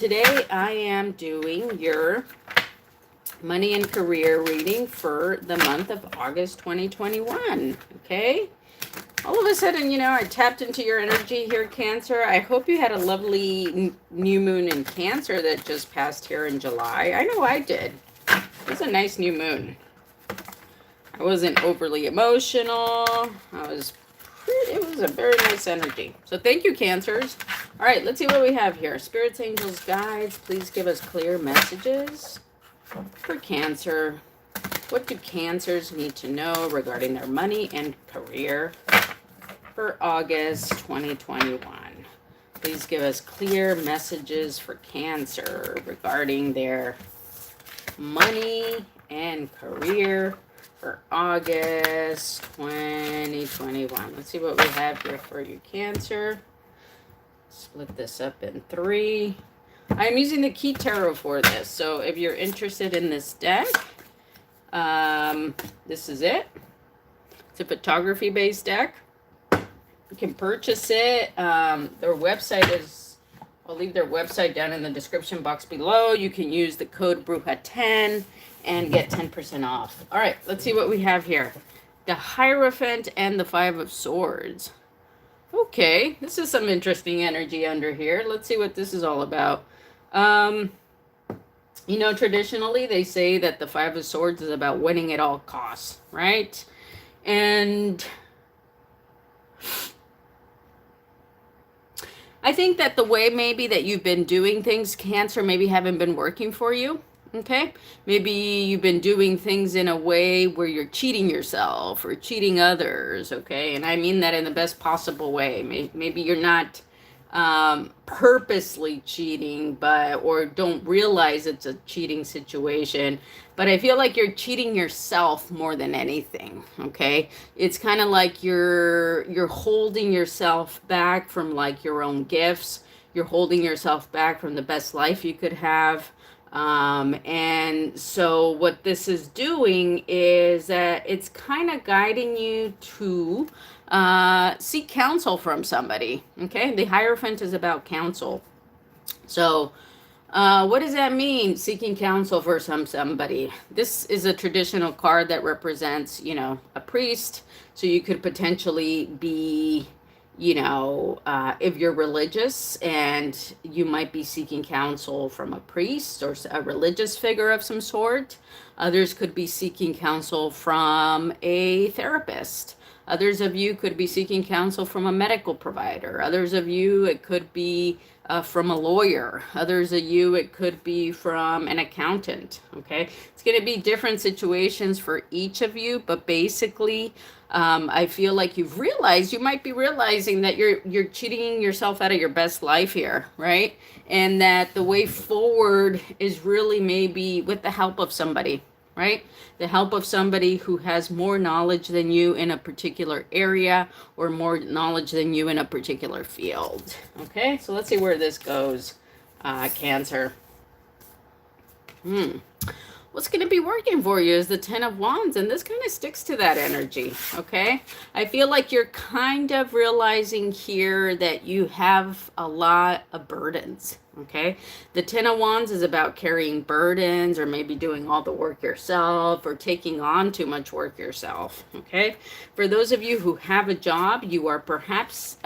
Today I am doing your money and career reading for the month of August 2021. Okay? All of a sudden, I tapped into your energy here, Cancer. I hope you had a lovely new moon in Cancer that just passed here in July. I know I did. It was a nice new moon. I wasn't overly emotional. It was a very nice energy. So thank you, Cancers. All right, let's see what we have here. Spirits, angels, guides, please give us clear messages for Cancer. What do Cancers need to know regarding their money and career for August 2021? Please give us clear messages for Cancer regarding their money and career for August 2021. Let's see what we have here for you, Cancer. Split this up in 3. I'm using the Key Tarot for this, so if you're interested in this deck, this is it. It's a photography-based deck. You can purchase it. Their website is, I'll leave their website down in the description box below. You can use the code BRUJA10 and get 10% off. All right, let's see what we have here. The Hierophant and the 5 of Swords. Okay, this is some interesting energy under here. Let's see what this is all about. Traditionally they say that the 5 of Swords is about winning at all costs, right? And I think that the way maybe that you've been doing things, Cancer, maybe haven't been working for you. Okay, maybe you've been doing things in a way where you're cheating yourself or cheating others. Okay, and I mean that in the best possible way. Maybe you're not purposely cheating, or don't realize it's a cheating situation. But I feel like you're cheating yourself more than anything. Okay, it's kind of like you're holding yourself back from like your own gifts. You're holding yourself back from the best life you could have. And so what this is doing is that it's kind of guiding you to seek counsel from somebody. Okay, the Hierophant is about counsel. So what does that mean, seeking counsel for somebody? This is a traditional card that represents, a priest. So you could potentially be, if you're religious, and you might be seeking counsel from a priest or a religious figure of some sort. Others could be seeking counsel from a therapist. Others of you could be seeking counsel from a medical provider. Others of you, it could be from a lawyer. Others of you, it could be from an accountant. Okay, it's going to be different situations for each of you, but basically, I feel like you might be realizing that you're cheating yourself out of your best life here, right? And that the way forward is really maybe with the help of somebody, right? The help of somebody who has more knowledge than you in a particular area, or more knowledge than you in a particular field. Okay, so let's see where this goes, Cancer. What's going to be working for you is the 10 of Wands, and this kind of sticks to that energy, okay? I feel like you're kind of realizing here that you have a lot of burdens, okay? The 10 of Wands is about carrying burdens, or maybe doing all the work yourself, or taking on too much work yourself, okay? For those of you who have a job, you are perhaps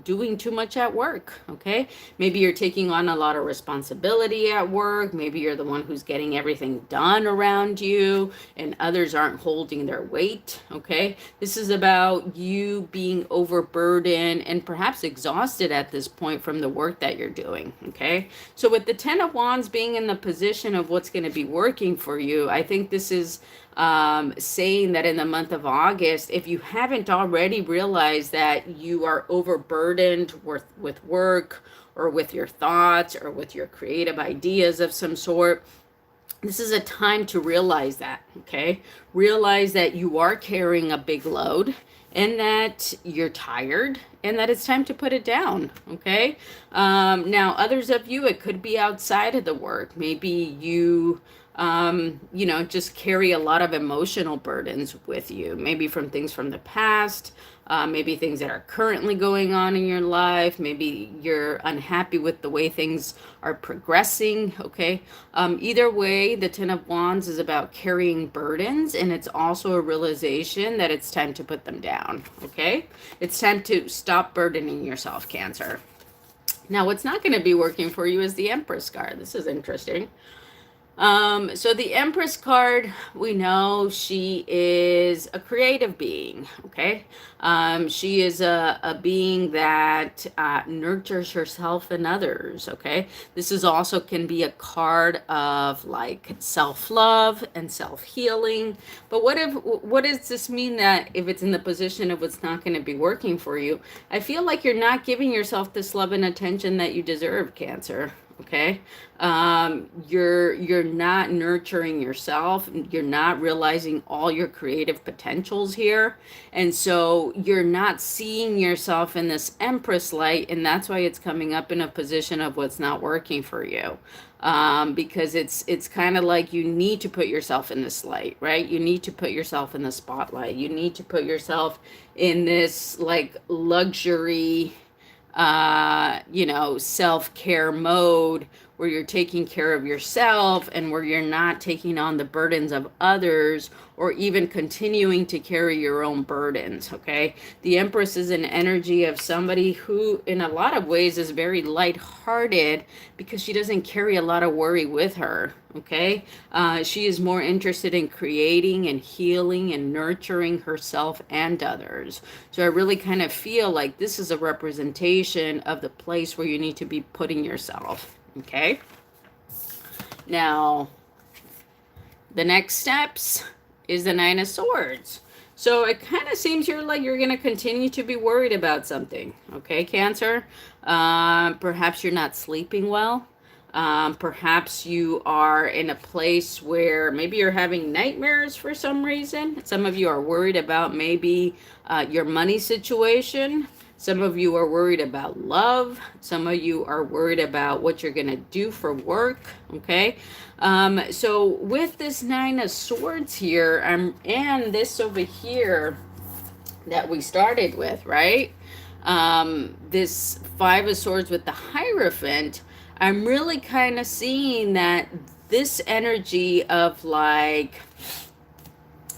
doing too much at work, okay? Maybe you're taking on a lot of responsibility at work. Maybe you're the one who's getting everything done around you, and others aren't holding their weight, okay? This is about you being overburdened and perhaps exhausted at this point from the work that you're doing, okay? So with the 10 of Wands being in the position of what's going to be working for you, I think this is saying that in the month of August, if you haven't already realized that you are overburdened with work, or with your thoughts, or with your creative ideas of some sort, this is a time to realize that, okay? Realize that you are carrying a big load, and that you're tired, and that it's time to put it down, okay? Now, others of you, it could be outside of the work. Maybe you just carry a lot of emotional burdens with you, maybe from things from the past, maybe things that are currently going on in your life. Maybe you're unhappy with the way things are progressing, okay? Either way, the Ten of Wands is about carrying burdens, and it's also a realization that it's time to put them down, okay? It's time to stop burdening yourself, Cancer. Now, what's not going to be working for you is the Empress card. This is interesting. So the Empress card, we know she is a creative being, okay? She is a being that nurtures herself and others, okay? This is also can be a card of like self-love and self-healing. But what does this mean that if it's in the position of what's not going to be working for you? I feel like you're not giving yourself this love and attention that you deserve, Cancer. Okay, you're not nurturing yourself. You're not realizing all your creative potentials here, and so you're not seeing yourself in this Empress light, and that's why it's coming up in a position of what's not working for you. Because it's kind of like you need to put yourself in this light, right? You need to put yourself in the spotlight. You need to put yourself in this like luxury self-care mode where you're taking care of yourself and where you're not taking on the burdens of others or even continuing to carry your own burdens, okay? The Empress is an energy of somebody who, in a lot of ways, is very lighthearted because she doesn't carry a lot of worry with her, okay? She is more interested in creating and healing and nurturing herself and others. So I really kind of feel like this is a representation of the place where you need to be putting yourself, okay? Now, the next steps is the Nine of Swords. So it kind of seems here like you're going to continue to be worried about something, okay, Cancer? Perhaps you're not sleeping well. Perhaps you are in a place where maybe you're having nightmares for some reason. Some of you are worried about maybe your money situation. Some of you are worried about love. Some of you are worried about what you're going to do for work, okay? So with this Nine of Swords here, and this over here that we started with, right? This Five of Swords with the Hierophant, I'm really kind of seeing that this energy of like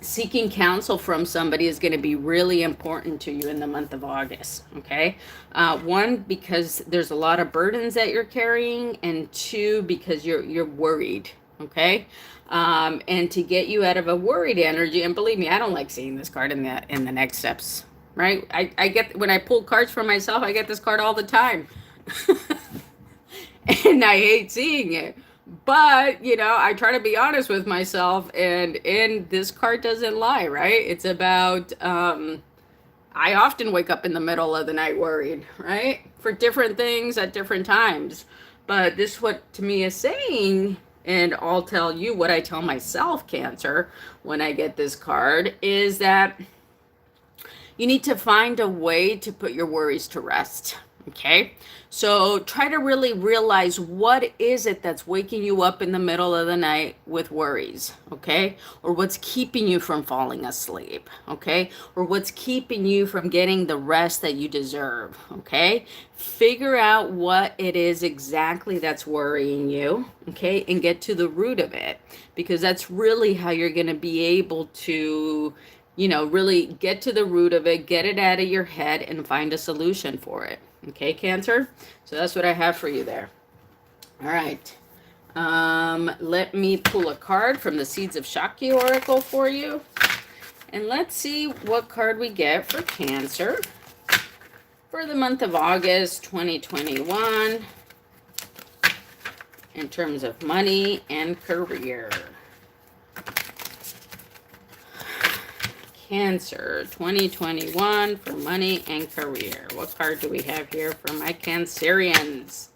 seeking counsel from somebody is going to be really important to you in the month of August, okay? One, because there's a lot of burdens that you're carrying, and two, because you're worried, okay? And to get you out of a worried energy, and believe me, I don't like seeing this card in the next steps, right? I get, when I pull cards for myself, I get this card all the time. And I hate seeing it. But, I try to be honest with myself, and this card doesn't lie, right? It's about, I often wake up in the middle of the night worried, right? For different things at different times. But this, what to me is saying, and I'll tell you what I tell myself, Cancer, when I get this card, is that you need to find a way to put your worries to rest. Okay, so try to really realize what is it that's waking you up in the middle of the night with worries, okay? Or what's keeping you from falling asleep, okay? Or what's keeping you from getting the rest that you deserve, okay? Figure out what it is exactly that's worrying you, okay? And get to the root of it, because that's really how you're going to be able to, really get to the root of it, get it out of your head, and find a solution for it. Okay, Cancer? So that's what I have for you there. All right. Let me pull a card from the Seeds of Shakti Oracle for you. And let's see what card we get for Cancer for the month of August 2021 in terms of money and career. Cancer 2021 for money and career. What card do we have here for my Cancerians?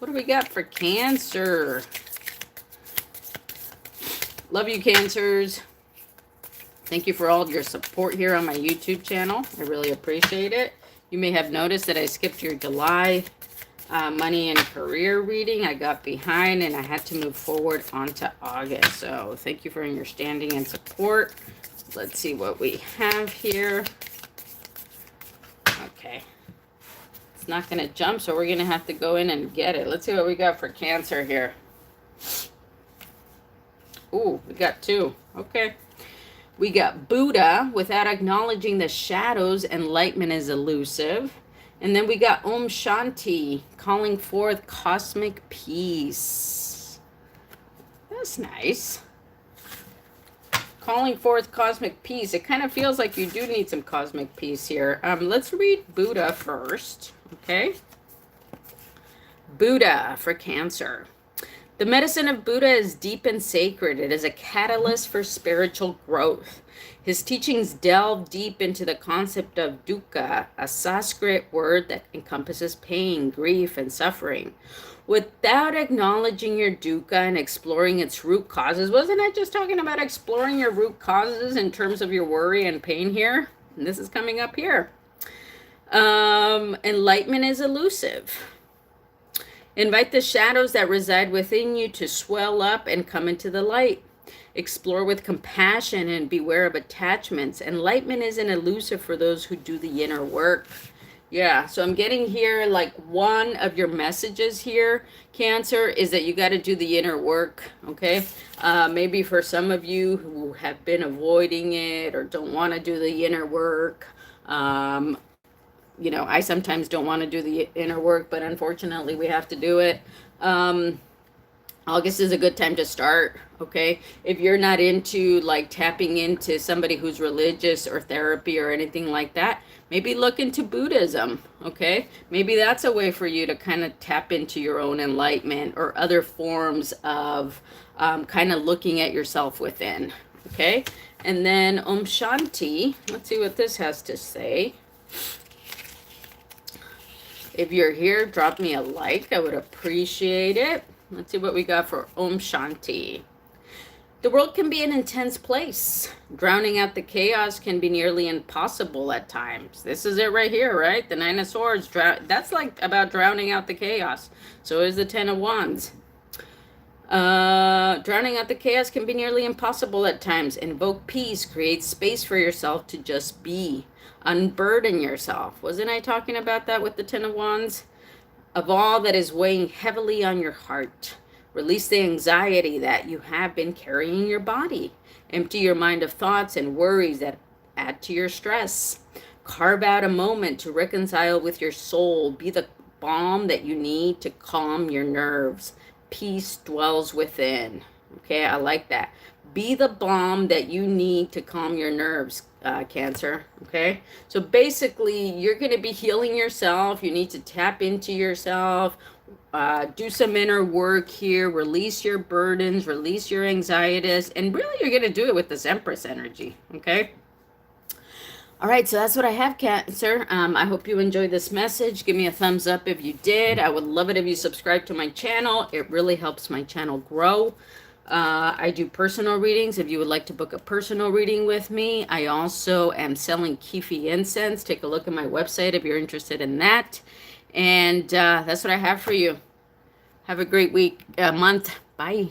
What do we got for Cancer? Love you, Cancers. Thank you for all your support here on my YouTube channel. I really appreciate it. You may have noticed that I skipped your July money and career reading. I got behind and I had to move forward onto August. So thank you for your understanding and support. Let's see what we have here. Okay. It's not going to jump, so we're going to have to go in and get it. Let's see what we got for Cancer here. Ooh, we got 2. Okay. We got Buddha. Without acknowledging the shadows, enlightenment is elusive. And then we got Om Shanti, calling forth cosmic peace. That's nice. Calling forth cosmic peace. It kind of feels like you do need some cosmic peace here. Let's read Buddha first. Okay. Buddha for Cancer. The medicine of Buddha is deep and sacred. It is a catalyst for spiritual growth. His teachings delve deep into the concept of dukkha, a Sanskrit word that encompasses pain, grief, and suffering. Without acknowledging your dukkha and exploring its root causes, wasn't I just talking about exploring your root causes in terms of your worry and pain here? And this is coming up here. Enlightenment is elusive. Invite the shadows that reside within you to swell up and come into the light. Explore with compassion and beware of attachments. Enlightenment isn't elusive for those who do the inner work. Yeah, so I'm getting here like one of your messages here, Cancer, is that you got to do the inner work, okay? Maybe for some of you who have been avoiding it or don't want to do the inner work, you know, I sometimes don't want to do the inner work, but unfortunately we have to do it. August is a good time to start, okay? If you're not into like tapping into somebody who's religious or therapy or anything like that, maybe look into Buddhism, okay? Maybe that's a way for you to kind of tap into your own enlightenment or other forms of kind of looking at yourself within, okay? And then Om Shanti, let's see what this has to say. If you're here, drop me a like. I would appreciate it. Let's see what we got for Om Shanti. The world can be an intense place. Drowning out the chaos can be nearly impossible at times. This is it right here, right? The 9 of Swords. That's like about drowning out the chaos. So is the 10 of Wands. Drowning out the chaos can be nearly impossible at times. Invoke peace. Create space for yourself to just be. Unburden yourself. Wasn't I talking about that with the 10 of Wands? Of all that is weighing heavily on your heart, release the anxiety that you have been carrying in your body. Empty your mind of thoughts and worries that add to your stress. Carve out a moment to reconcile with your soul. Be the balm that you need to calm your nerves. Peace dwells within. Okay, I like that. Be the balm that you need to calm your nerves, Cancer. Okay, so basically you're going to be healing yourself. You need to tap into yourself, do some inner work here, release your burdens, release your anxieties, and really you're going to do it with this Empress energy. Okay, all right, so that's what I have, Cancer. I hope you enjoyed this message. Give me a thumbs up if you did. I would love it if you subscribe to my channel. It really helps my channel grow. I do personal readings. If you would like to book a personal reading with me, I also am selling Kefi incense. Take a look at my website if you're interested in that. And that's what I have for you. Have a great week, month. Bye.